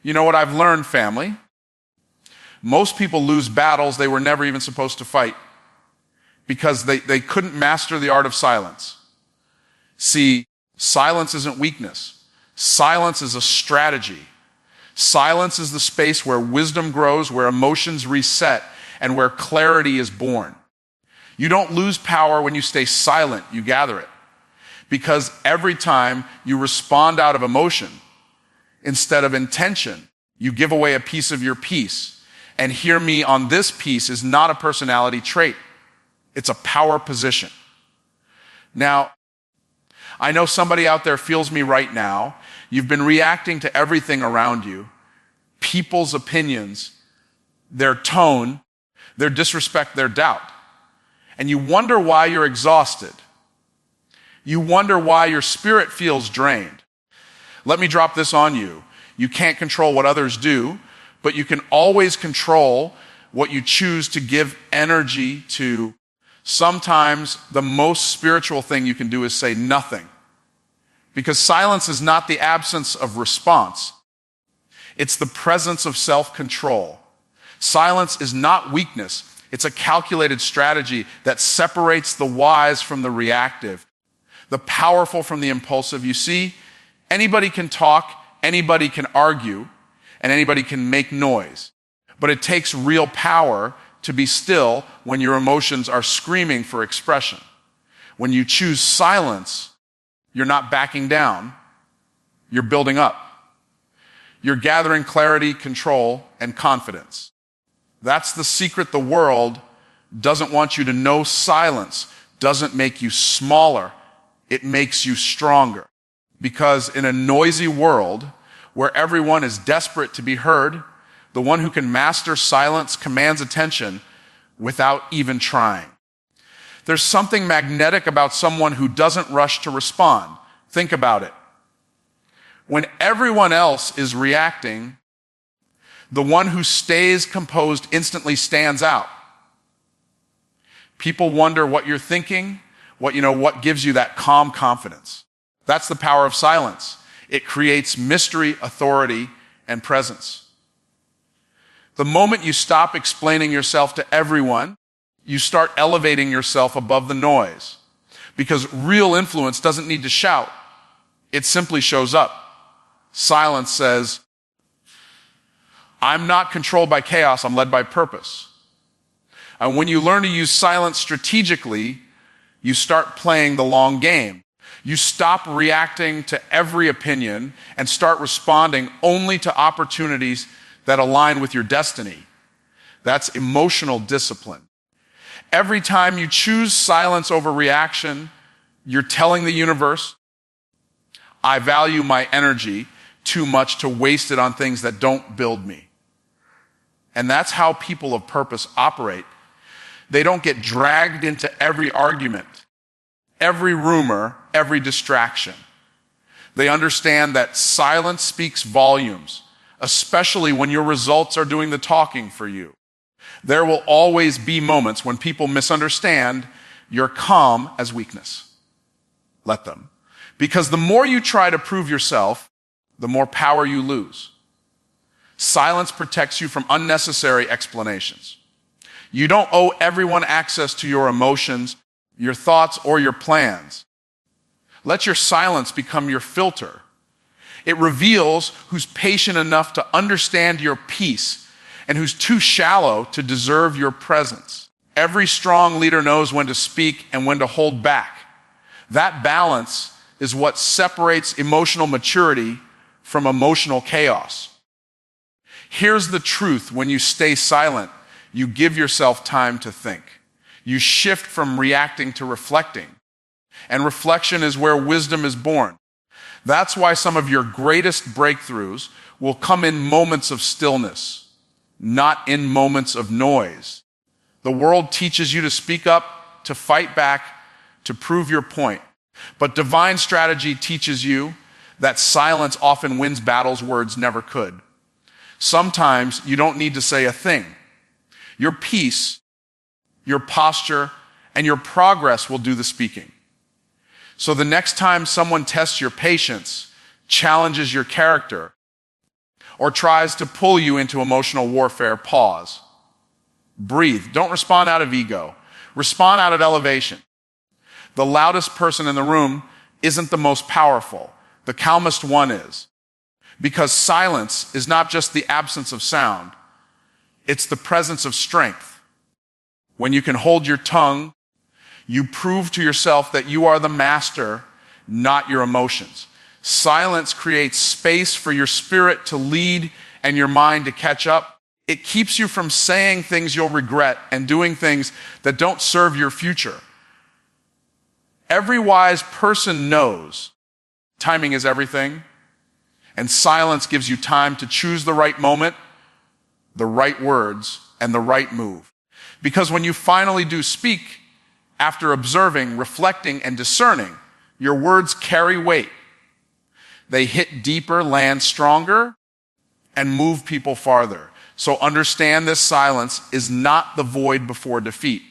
You know what I've learned, family? Most people lose battles they were never even supposed to fight because they couldn't master the art of silence. See, silence isn't weakness. Silence is a strategy. Silence is the space where wisdom grows, where emotions reset, and where clarity is born. You don't lose power when you stay silent, you gather it. Because every time you respond out of emotion instead of intention, you give away a piece of your peace. And hear me on this piece is not a personality trait. It's a power position. Now, I know somebody out there feels me right now. You've been reacting to everything around you. People's opinions, their tone, their disrespect, their doubt. And you wonder why you're exhausted. You wonder why your spirit feels drained. Let me drop this on you. You can't control what others do, but you can always control what you choose to give energy to. Sometimes the most spiritual thing you can do is say nothing. Because silence is not the absence of response. It's the presence of self-control. Silence is not weakness. It's a calculated strategy that separates the wise from the reactive, the powerful from the impulsive. You see, anybody can talk, anybody can argue, and anybody can make noise. But it takes real power to be still when your emotions are screaming for expression. When you choose silence, you're not backing down, you're building up. You're gathering clarity, control, and confidence. That's the secret the world doesn't want you to know. Silence doesn't make you smaller, it makes you stronger. Because in a noisy world where everyone is desperate to be heard, the one who can master silence commands attention without even trying. There's something magnetic about someone who doesn't rush to respond. Think about it. When everyone else is reacting, the one who stays composed instantly stands out. People wonder what you're thinking, what gives you that calm confidence. That's the power of silence. It creates mystery, authority, and presence. The moment you stop explaining yourself to everyone, you start elevating yourself above the noise. Because real influence doesn't need to shout. It simply shows up. Silence says, I'm not controlled by chaos, I'm led by purpose. And when you learn to use silence strategically, you start playing the long game. You stop reacting to every opinion and start responding only to opportunities that align with your destiny. That's emotional discipline. Every time you choose silence over reaction, you're telling the universe, I value my energy too much to waste it on things that don't build me. And that's how people of purpose operate. They don't get dragged into every argument, every rumor, every distraction. They understand that silence speaks volumes, especially when your results are doing the talking for you. There will always be moments when people misunderstand your calm as weakness. Let them. Because the more you try to prove yourself, the more power you lose. Silence protects you from unnecessary explanations. You don't owe everyone access to your emotions, your thoughts, or your plans. Let your silence become your filter. It reveals who's patient enough to understand your peace and who's too shallow to deserve your presence. Every strong leader knows when to speak and when to hold back. That balance is what separates emotional maturity from emotional chaos. Here's the truth: when you stay silent, you give yourself time to think. You shift from reacting to reflecting. And reflection is where wisdom is born. That's why some of your greatest breakthroughs will come in moments of stillness, not in moments of noise. The world teaches you to speak up, to fight back, to prove your point. But divine strategy teaches you that silence often wins battles words never could. Sometimes you don't need to say a thing. Your peace, your posture, and your progress will do the speaking. So the next time someone tests your patience, challenges your character, or tries to pull you into emotional warfare, pause. Breathe. Don't respond out of ego. Respond out of elevation. The loudest person in the room isn't the most powerful. The calmest one is. Because silence is not just the absence of sound. It's the presence of strength. When you can hold your tongue, you prove to yourself that you are the master, not your emotions. Silence creates space for your spirit to lead and your mind to catch up. It keeps you from saying things you'll regret and doing things that don't serve your future. Every wise person knows timing is everything, and silence gives you time to choose the right moment, the right words, and the right move. Because when you finally do speak, after observing, reflecting, and discerning, your words carry weight. They hit deeper, land stronger, and move people farther. So understand this silence is not the void before defeat.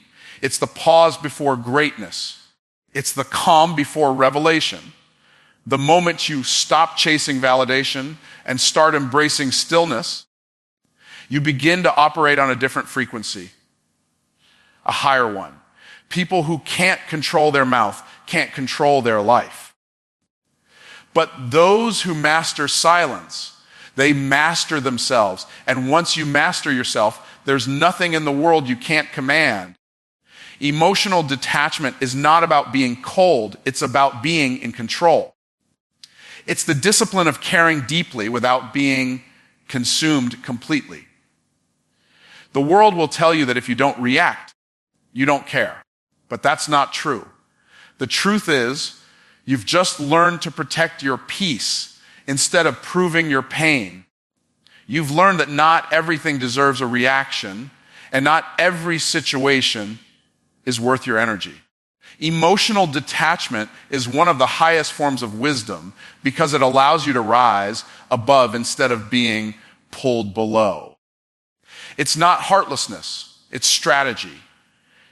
It's the pause before greatness. It's the calm before revelation. The moment you stop chasing validation and start embracing stillness, you begin to operate on a different frequency, a higher one. People who can't control their mouth can't control their life. But those who master silence, they master themselves. And once you master yourself, there's nothing in the world you can't command. Emotional detachment is not about being cold, it's about being in control. It's the discipline of caring deeply without being consumed completely. The world will tell you that if you don't react, you don't care. But that's not true. The truth is, you've just learned to protect your peace instead of proving your pain. You've learned that not everything deserves a reaction, and not every situation is worth your energy. Emotional detachment is one of the highest forms of wisdom because it allows you to rise above instead of being pulled below. It's not heartlessness, it's strategy.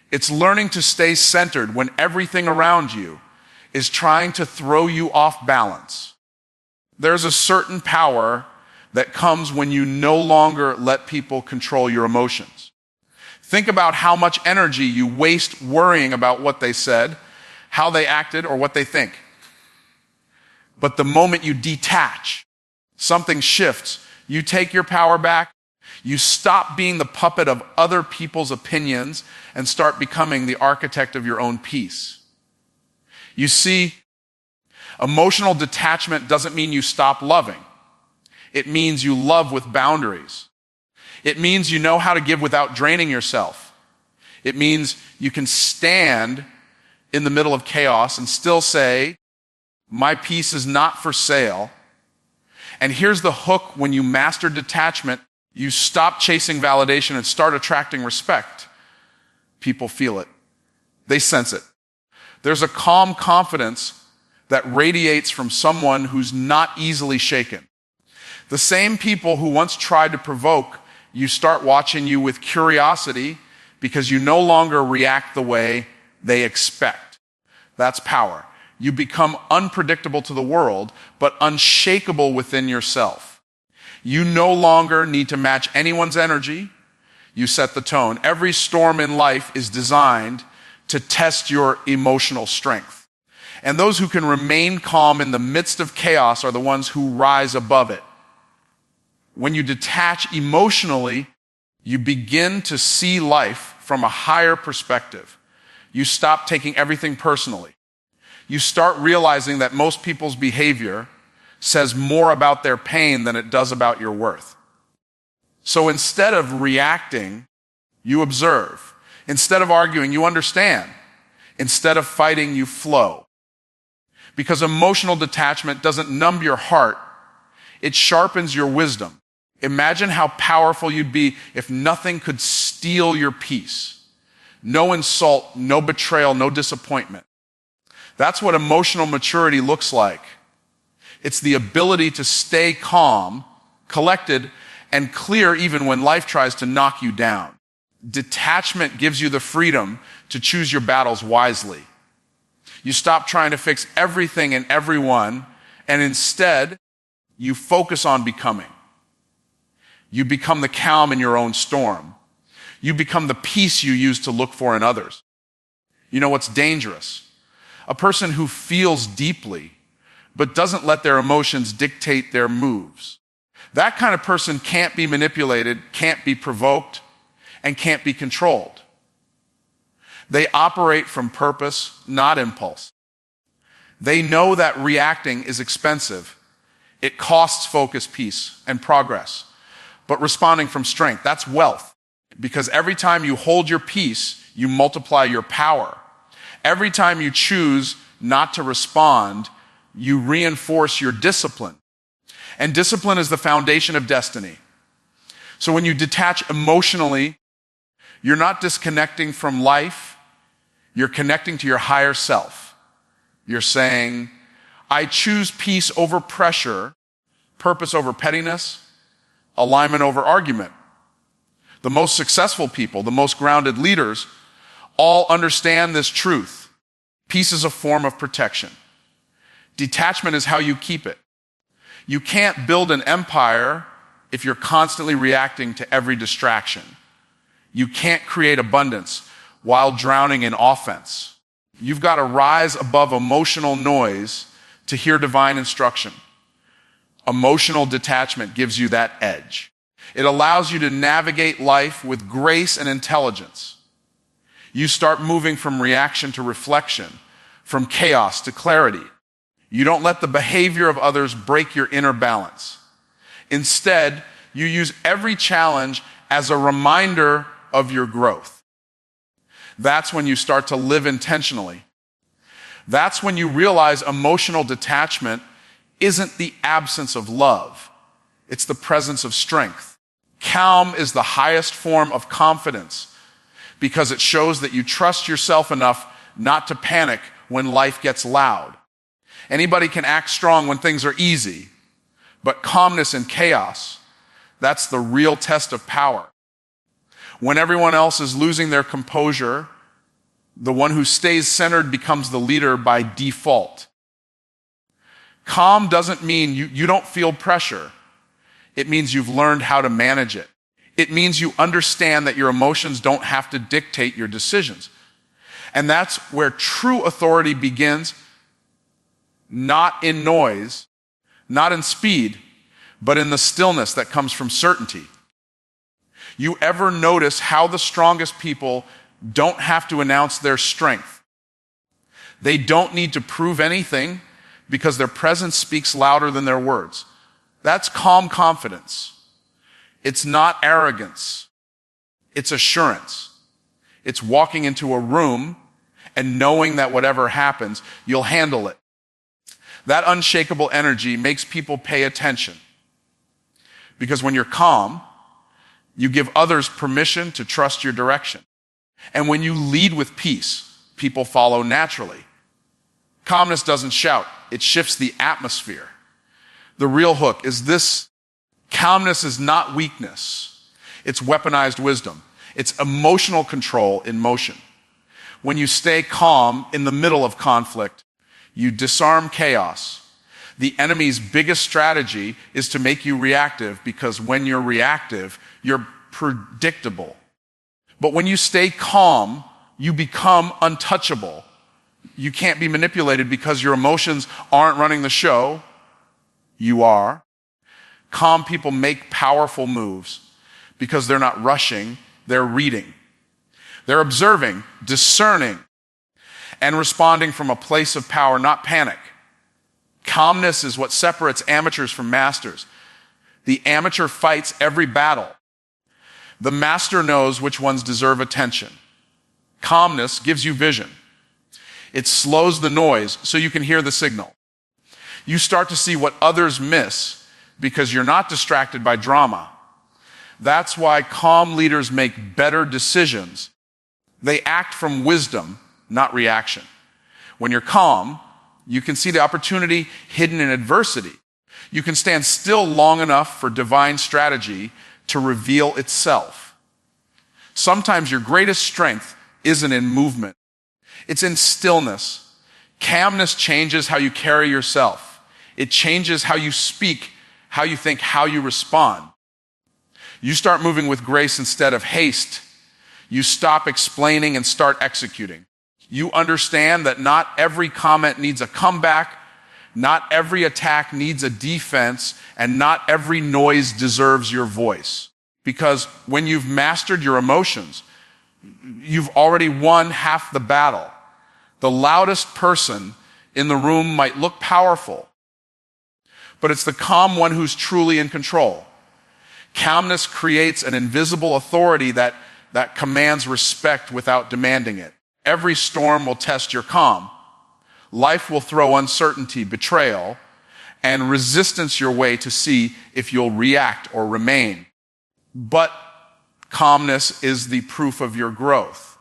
It's learning to stay centered when everything around you is trying to throw you off balance. There's a certain power that comes when you no longer let people control your emotions. Think about how much energy you waste worrying about what they said, how they acted, or what they think. But the moment you detach, something shifts. You take your power back. You stop being the puppet of other people's opinions and start becoming the architect of your own peace. You see, emotional detachment doesn't mean you stop loving. It means you love with boundaries. It means you know how to give without draining yourself. It means you can stand in the middle of chaos and still say, my peace is not for sale. And here's the hook: when you master detachment, you stop chasing validation and start attracting respect. People feel it. They sense it. There's a calm confidence that radiates from someone who's not easily shaken. The same people who once tried to provoke, you start watching you with curiosity because you no longer react the way they expect. That's power. You become unpredictable to the world, but unshakable within yourself. You no longer need to match anyone's energy. You set the tone. Every storm in life is designed to test your emotional strength. And those who can remain calm in the midst of chaos are the ones who rise above it. When you detach emotionally, you begin to see life from a higher perspective. You stop taking everything personally. You start realizing that most people's behavior says more about their pain than it does about your worth. So instead of reacting, you observe. Instead of arguing, you understand. Instead of fighting, you flow. Because emotional detachment doesn't numb your heart, it sharpens your wisdom. Imagine how powerful you'd be if nothing could steal your peace. No insult, no betrayal, no disappointment. That's what emotional maturity looks like. It's the ability to stay calm, collected, and clear even when life tries to knock you down. Detachment gives you the freedom to choose your battles wisely. You stop trying to fix everything and everyone, and instead, you focus on becoming. You become the calm in your own storm. You become the peace you use to look for in others. You know what's dangerous? A person who feels deeply but doesn't let their emotions dictate their moves. That kind of person can't be manipulated, can't be provoked, and can't be controlled. They operate from purpose, not impulse. They know that reacting is expensive. It costs focus, peace, and progress. But responding from strength, that's wealth. Because every time you hold your peace, you multiply your power. Every time you choose not to respond, you reinforce your discipline. And discipline is the foundation of destiny. So when you detach emotionally, you're not disconnecting from life, you're connecting to your higher self. You're saying, I choose peace over pressure, purpose over pettiness, alignment over argument. The most successful people, the most grounded leaders, all understand this truth. Peace is a form of protection. Detachment is how you keep it. You can't build an empire if you're constantly reacting to every distraction. You can't create abundance while drowning in offense. You've got to rise above emotional noise to hear divine instruction. Emotional detachment gives you that edge. It allows you to navigate life with grace and intelligence. You start moving from reaction to reflection, from chaos to clarity. You don't let the behavior of others break your inner balance. Instead, you use every challenge as a reminder of your growth. That's when you start to live intentionally. That's when you realize emotional detachment isn't the absence of love. It's the presence of strength. Calm is the highest form of confidence because it shows that you trust yourself enough not to panic when life gets loud. Anybody can act strong when things are easy, but calmness in chaos, that's the real test of power. When everyone else is losing their composure, the one who stays centered becomes the leader by default. Calm doesn't mean you don't feel pressure. It means you've learned how to manage it. It means you understand that your emotions don't have to dictate your decisions. And that's where true authority begins, not in noise, not in speed, but in the stillness that comes from certainty. You ever notice how the strongest people don't have to announce their strength? They don't need to prove anything because their presence speaks louder than their words. That's calm confidence. It's not arrogance. It's assurance. It's walking into a room and knowing that whatever happens, you'll handle it. That unshakable energy makes people pay attention. Because when you're calm, you give others permission to trust your direction. And when you lead with peace, people follow naturally. Calmness doesn't shout, it shifts the atmosphere. The real hook is this: calmness is not weakness. It's weaponized wisdom. It's emotional control in motion. When you stay calm in the middle of conflict, you disarm chaos. The enemy's biggest strategy is to make you reactive, because when you're reactive, you're predictable. But when you stay calm, you become untouchable. You can't be manipulated because your emotions aren't running the show. You are. Calm people make powerful moves because they're not rushing, they're reading. They're observing, discerning, and responding from a place of power, not panic. Calmness is what separates amateurs from masters. The amateur fights every battle. The master knows which ones deserve attention. Calmness gives you vision. It slows the noise so you can hear the signal. You start to see what others miss because you're not distracted by drama. That's why calm leaders make better decisions. They act from wisdom, not reaction. When you're calm, you can see the opportunity hidden in adversity. You can stand still long enough for divine strategy to reveal itself. Sometimes your greatest strength isn't in movement. It's in stillness. Calmness changes how you carry yourself. It changes how you speak, how you think, how you respond. You start moving with grace instead of haste. You stop explaining and start executing. You understand that not every comment needs a comeback, not every attack needs a defense, and not every noise deserves your voice. Because when you've mastered your emotions, you've already won half the battle. The loudest person in the room might look powerful, but it's the calm one who's truly in control. Calmness creates an invisible authority that commands respect without demanding it. Every storm will test your calm. Life will throw uncertainty, betrayal, and resistance your way to see if you'll react or remain. But calmness is the proof of your growth.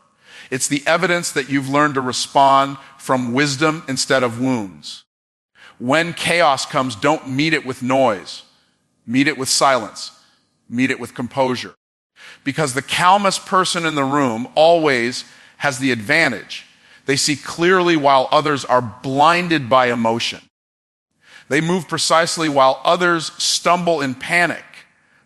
It's the evidence that you've learned to respond from wisdom instead of wounds. When chaos comes, don't meet it with noise. Meet it with silence. Meet it with composure. Because the calmest person in the room always has the advantage. They see clearly while others are blinded by emotion. They move precisely while others stumble in panic.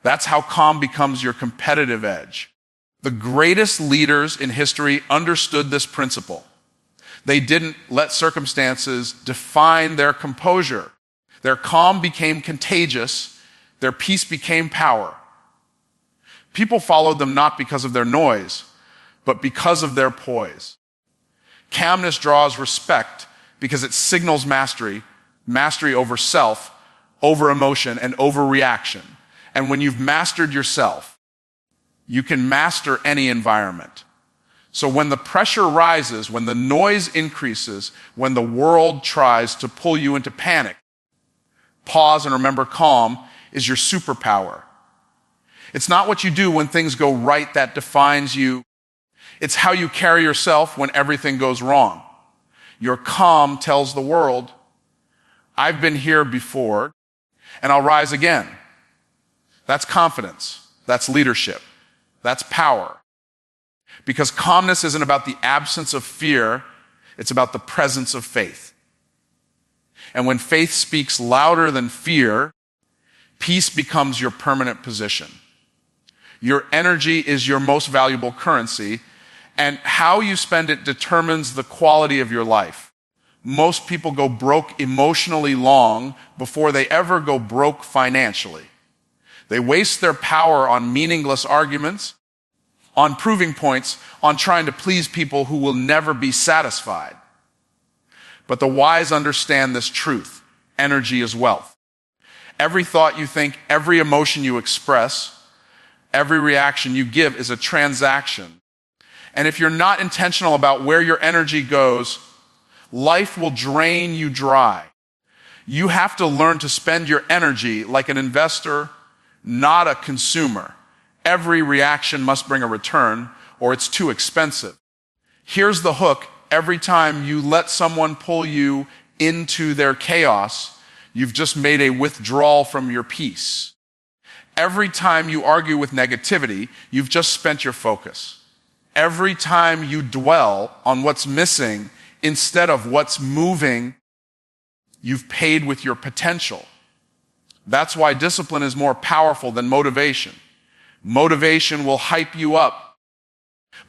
That's how calm becomes your competitive edge. The greatest leaders in history understood this principle. They didn't let circumstances define their composure. Their calm became contagious. Their peace became power. People followed them not because of their noise, but because of their poise. Calmness draws respect because it signals mastery over self, over emotion, and over reaction. And when you've mastered yourself, you can master any environment. So when the pressure rises, when the noise increases, when the world tries to pull you into panic, pause and remember calm is your superpower. It's not what you do when things go right that defines you. It's how you carry yourself when everything goes wrong. Your calm tells the world, I've been here before, and I'll rise again. That's confidence. That's leadership. That's power. Because calmness isn't about the absence of fear, it's about the presence of faith. And when faith speaks louder than fear, peace becomes your permanent position. Your energy is your most valuable currency, and how you spend it determines the quality of your life. Most people go broke emotionally long before they ever go broke financially. They waste their power on meaningless arguments, on proving points, on trying to please people who will never be satisfied. But the wise understand this truth. Energy is wealth. Every thought you think, every emotion you express, every reaction you give is a transaction. And if you're not intentional about where your energy goes, life will drain you dry. You have to learn to spend your energy like an investor, not a consumer. Every reaction must bring a return, or it's too expensive. Here's the hook. Every time you let someone pull you into their chaos, you've just made a withdrawal from your peace. Every time you argue with negativity, you've just spent your focus. Every time you dwell on what's missing instead of what's moving, you've paid with your potential. That's why discipline is more powerful than motivation. Motivation will hype you up,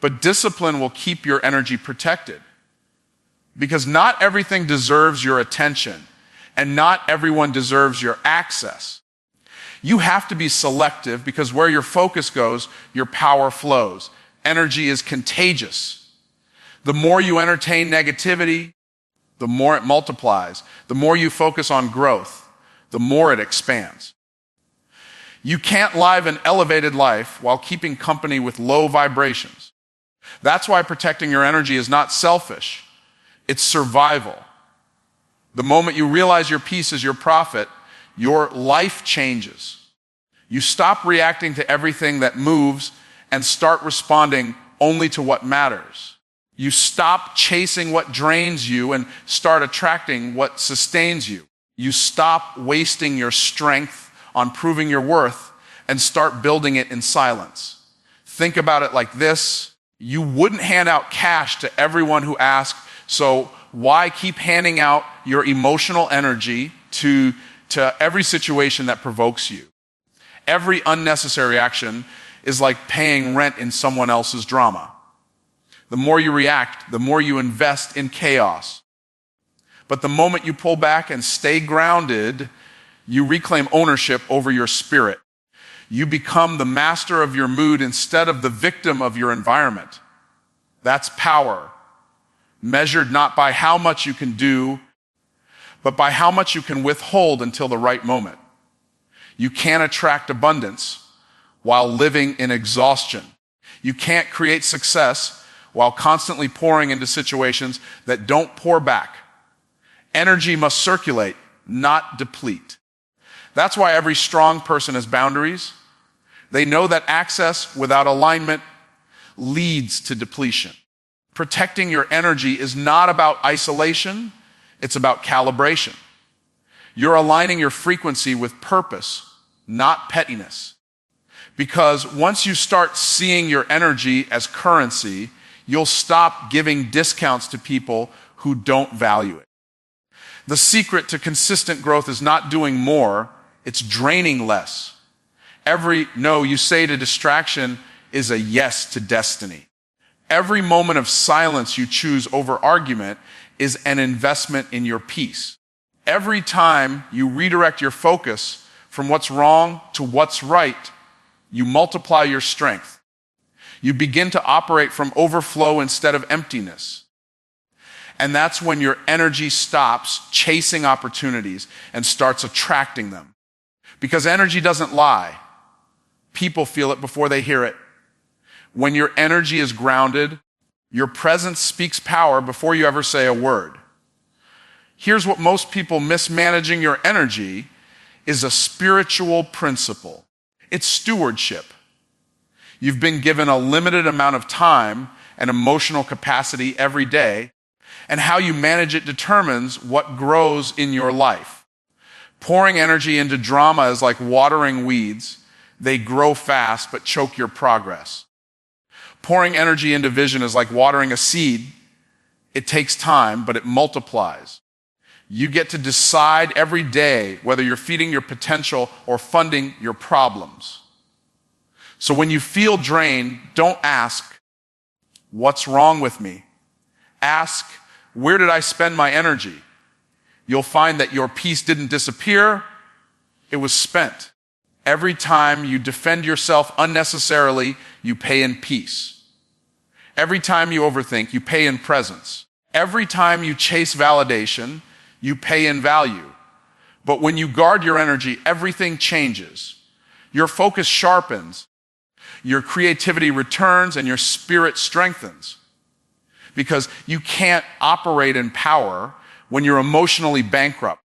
but discipline will keep your energy protected. Because not everything deserves your attention, and not everyone deserves your access. You have to be selective because where your focus goes, your power flows. Energy is contagious. The more you entertain negativity, the more it multiplies. The more you focus on growth, the more it expands. You can't live an elevated life while keeping company with low vibrations. That's why protecting your energy is not selfish. It's survival. The moment you realize your peace is your profit, your life changes. You stop reacting to everything that moves and start responding only to what matters. You stop chasing what drains you and start attracting what sustains you. You stop wasting your strength on proving your worth and start building it in silence. Think about it like this. You wouldn't hand out cash to everyone who asked, so why keep handing out your emotional energy to every situation that provokes you? Every unnecessary action is like paying rent in someone else's drama. The more you react, the more you invest in chaos. But the moment you pull back and stay grounded, you reclaim ownership over your spirit. You become the master of your mood instead of the victim of your environment. That's power, measured not by how much you can do, but by how much you can withhold until the right moment. You can't attract abundance while living in exhaustion. You can't create success while constantly pouring into situations that don't pour back. Energy must circulate, not deplete. That's why every strong person has boundaries. They know that access without alignment leads to depletion. Protecting your energy is not about isolation, it's about calibration. You're aligning your frequency with purpose, not pettiness. Because once you start seeing your energy as currency, you'll stop giving discounts to people who don't value it. The secret to consistent growth is not doing more, it's draining less. Every no you say to distraction is a yes to destiny. Every moment of silence you choose over argument is an investment in your peace. Every time you redirect your focus from what's wrong to what's right, you multiply your strength. You begin to operate from overflow instead of emptiness. And that's when your energy stops chasing opportunities and starts attracting them. Because energy doesn't lie. People feel it before they hear it. When your energy is grounded, your presence speaks power before you ever say a word. Here's what most people mismanaging your energy is: a spiritual principle. It's stewardship. You've been given a limited amount of time and emotional capacity every day, and how you manage it determines what grows in your life. Pouring energy into drama is like watering weeds. They grow fast but choke your progress. Pouring energy into vision is like watering a seed. It takes time, but it multiplies. You get to decide every day whether you're feeding your potential or funding your problems. So when you feel drained, don't ask, "What's wrong with me?" Ask, "Where did I spend my energy?" You'll find that your peace didn't disappear, it was spent. Every time you defend yourself unnecessarily, you pay in peace. Every time you overthink, you pay in presence. Every time you chase validation, you pay in value. But when you guard your energy, everything changes. Your focus sharpens, your creativity returns, and your spirit strengthens. Because you can't operate in power when you're emotionally bankrupt.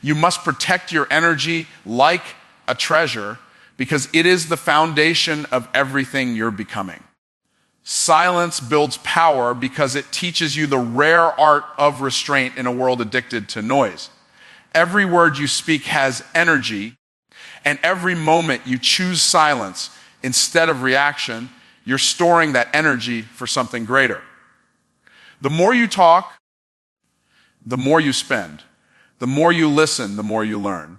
You must protect your energy like a treasure, because it is the foundation of everything you're becoming. Silence builds power because it teaches you the rare art of restraint in a world addicted to noise. Every word you speak has energy, and every moment you choose silence instead of reaction, you're storing that energy for something greater. The more you talk, the more you spend. The more you listen, the more you learn.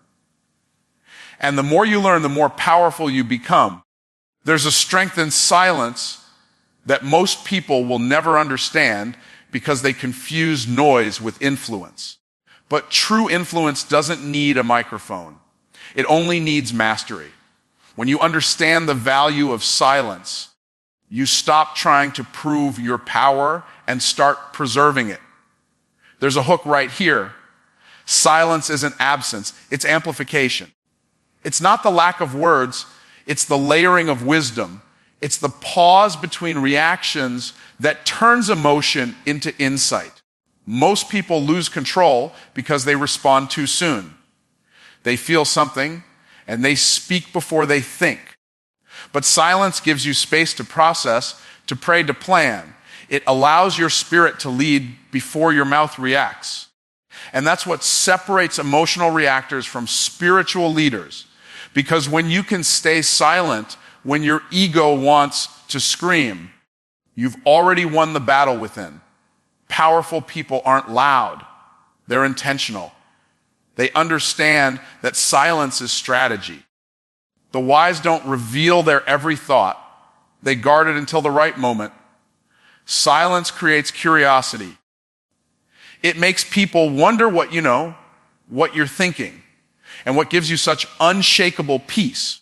And the more you learn, the more powerful you become. There's a strength in silence that most people will never understand because they confuse noise with influence. But true influence doesn't need a microphone. It only needs mastery. When you understand the value of silence, you stop trying to prove your power and start preserving it. There's a hook right here. Silence isn't absence, it's amplification. It's not the lack of words, it's the layering of wisdom. It's the pause between reactions that turns emotion into insight. Most people lose control because they respond too soon. They feel something and they speak before they think. But silence gives you space to process, to pray, to plan. It allows your spirit to lead before your mouth reacts. And that's what separates emotional reactors from spiritual leaders. Because when you can stay silent when your ego wants to scream, you've already won the battle within. Powerful people aren't loud. They're intentional. They understand that silence is strategy. The wise don't reveal their every thought. They guard it until the right moment. Silence creates curiosity. It makes people wonder what you know, what you're thinking, and what gives you such unshakable peace.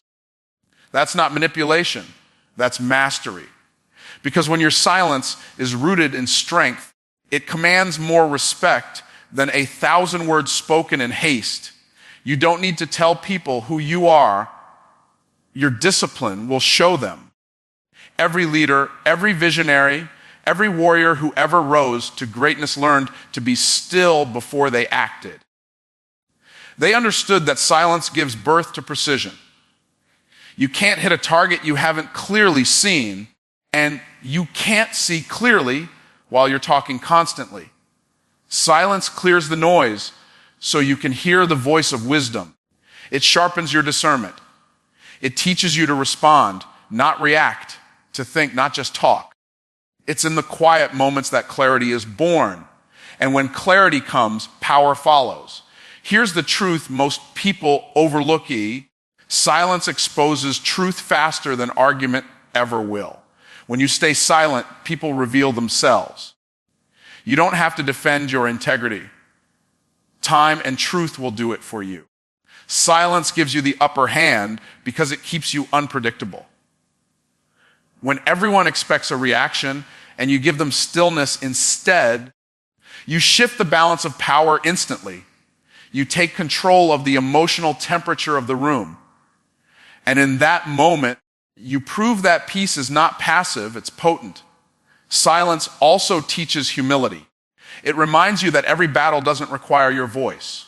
That's not manipulation. That's mastery. Because when your silence is rooted in strength, it commands more respect than 1,000 words spoken in haste. You don't need to tell people who you are. Your discipline will show them. Every leader, every visionary, every warrior who ever rose to greatness learned to be still before they acted. They understood that silence gives birth to precision. You can't hit a target you haven't clearly seen, and you can't see clearly while you're talking constantly. Silence clears the noise so you can hear the voice of wisdom. It sharpens your discernment. It teaches you to respond, not react, to think, not just talk. It's in the quiet moments that clarity is born. And when clarity comes, power follows. Here's the truth most people overlook. Silence exposes truth faster than argument ever will. When you stay silent, people reveal themselves. You don't have to defend your integrity. Time and truth will do it for you. Silence gives you the upper hand because it keeps you unpredictable. When everyone expects a reaction and you give them stillness instead, you shift the balance of power instantly. You take control of the emotional temperature of the room. And in that moment, you prove that peace is not passive, it's potent. Silence also teaches humility. It reminds you that every battle doesn't require your voice.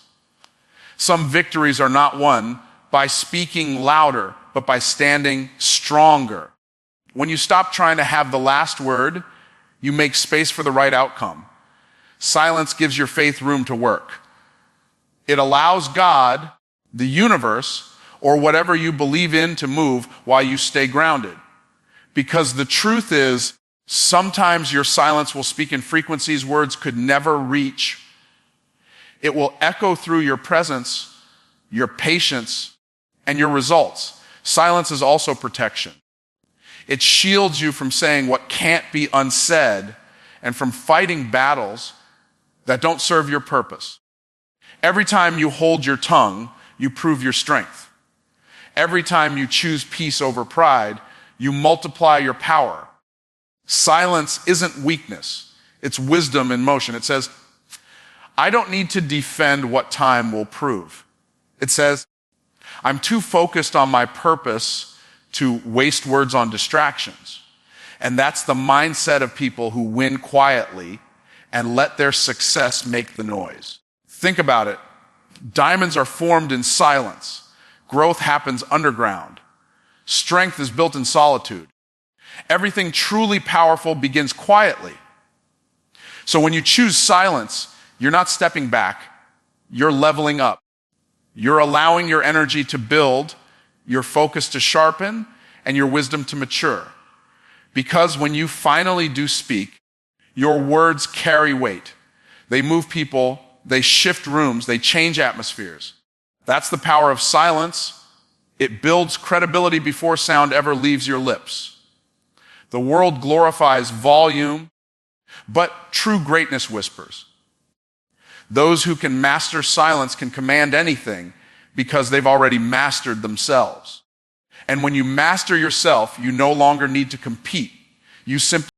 Some victories are not won by speaking louder, but by standing stronger. When you stop trying to have the last word, you make space for the right outcome. Silence gives your faith room to work. It allows God, the universe, or whatever you believe in to move while you stay grounded. Because the truth is, sometimes your silence will speak in frequencies words could never reach. It will echo through your presence, your patience, and your results. Silence is also protection. It shields you from saying what can't be unsaid and from fighting battles that don't serve your purpose. Every time you hold your tongue, you prove your strength. Every time you choose peace over pride, you multiply your power. Silence isn't weakness. It's wisdom in motion. It says, I don't need to defend what time will prove. It says, I'm too focused on my purpose to waste words on distractions. And that's the mindset of people who win quietly and let their success make the noise. Think about it. Diamonds are formed in silence. Growth happens underground. Strength is built in solitude. Everything truly powerful begins quietly. So when you choose silence, you're not stepping back. You're leveling up. You're allowing your energy to build, your focus to sharpen, and your wisdom to mature. Because when you finally do speak, your words carry weight. They move people, they shift rooms, they change atmospheres. That's the power of silence. It builds credibility before sound ever leaves your lips. The world glorifies volume, but true greatness whispers. Those who can master silence can command anything because they've already mastered themselves. And when you master yourself, you no longer need to compete. You simply